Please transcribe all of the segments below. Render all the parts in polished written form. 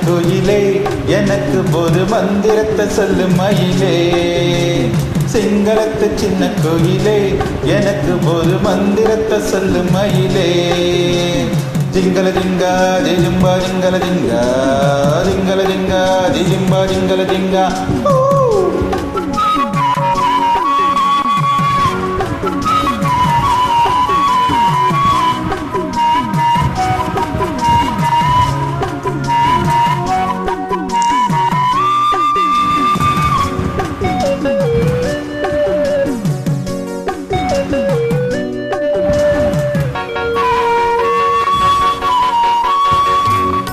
கோயிலே எனக்கு ஒரு மந்திரத்தை சொல்லு மயிலே. சிங்களத்து சின்ன கோயிலே எனக்கு ஒரு மந்திரத்தை சொல்லு மயிலே. ஜிங்கல ஜிங்கா ஜிஜும்பா ஜிங்கல ஜிங்கா ஜிங்கல ஜிங்கா ஜிஜும்பா ஜிங்கல ஜிங்கா.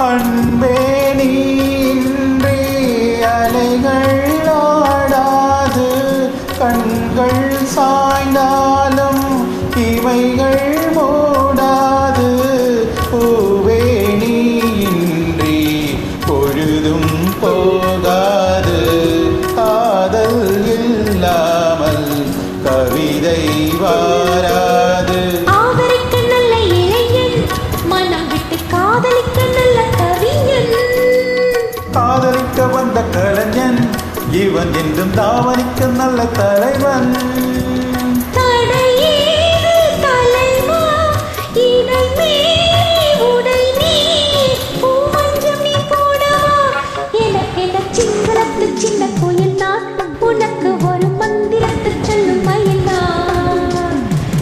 அன்பே நீன்றி அலைகள் ஆடாது, கண்கள் சாய்ந்தாலும் இவைகள் மூடாது. பூவே நீன்றி பொழுதும் போகாது, காதல் இல்லாமல் கவிதை வாராது. காதலிக்க வந்த கலைஞன் இவன் என்றும் தாவணிக்க நல்ல தலைவன். சின்ன கோயில் நான் உனக்கு ஒரு மந்திரத்தை சொல்லும் மயிலா.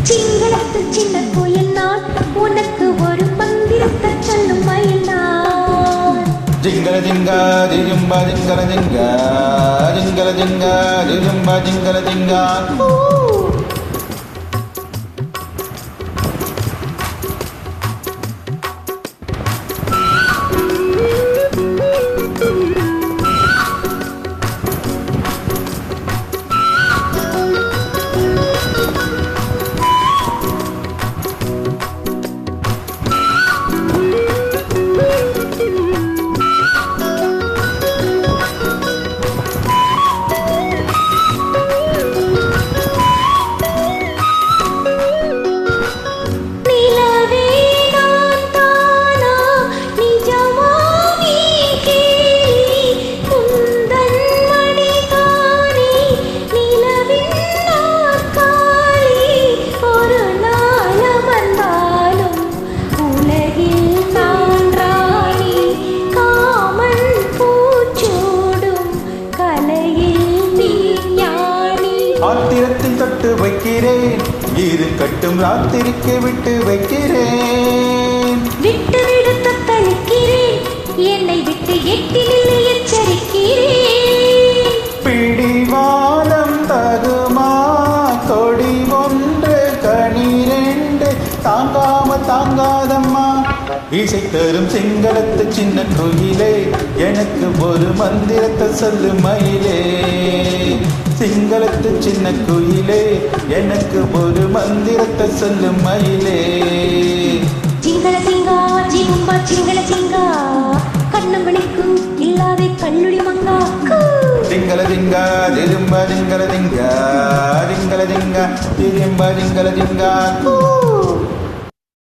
சிங்களத்து சின்ன கோயில் நான் உனக்கு ஒரு மந்திரத்தை சொல்லும் மயிலா. ஜிங்கல ஜிங்கா ஜிஜும்பா ஜிங்கல ஜிங்கா ஜிங்கல ஜிங்கா ஜிஜும்பா ஜிங்கல ஜிங்கா. ஆத்திரத்தில் தொட்டு வைக்கிறேன், இரு கட்டும் ராத்திரிக்கு விட்டு வைக்கிறேன். விட்டு விடு தத்தளிக்கிறேன், என்னை விட்டு எட்டினில் எச்சரிக்கிறேன். பிடிவாதம் தகுமா கொடி ஒன்று கனிரெண்டு தாங்காம தாங்காதம்மா. இசை தரும் சிங்களத்து சின்ன கோயிலே எனக்கு ஒரு மந்திரத்தை சொல்லு மயிலே. சிங்களத்து சின்ன கோயிலே எனக்கு ஒரு மந்திரத்தை சொல்லு மயிலே. சிங்கள சிங்கா ஜிகும்பா சிங்கள சிங்கா கண்ணு மணிக்கும் இல்லாத கல்லுடி மங்கா. ஜிங்கல ஜிங்கா ஜிஜும்பா ஜிங்கல ஜிங்கா ஜிங்கல ஜிங்கா ஜிஜும்பா ஜிங்கல ஜிங்கா.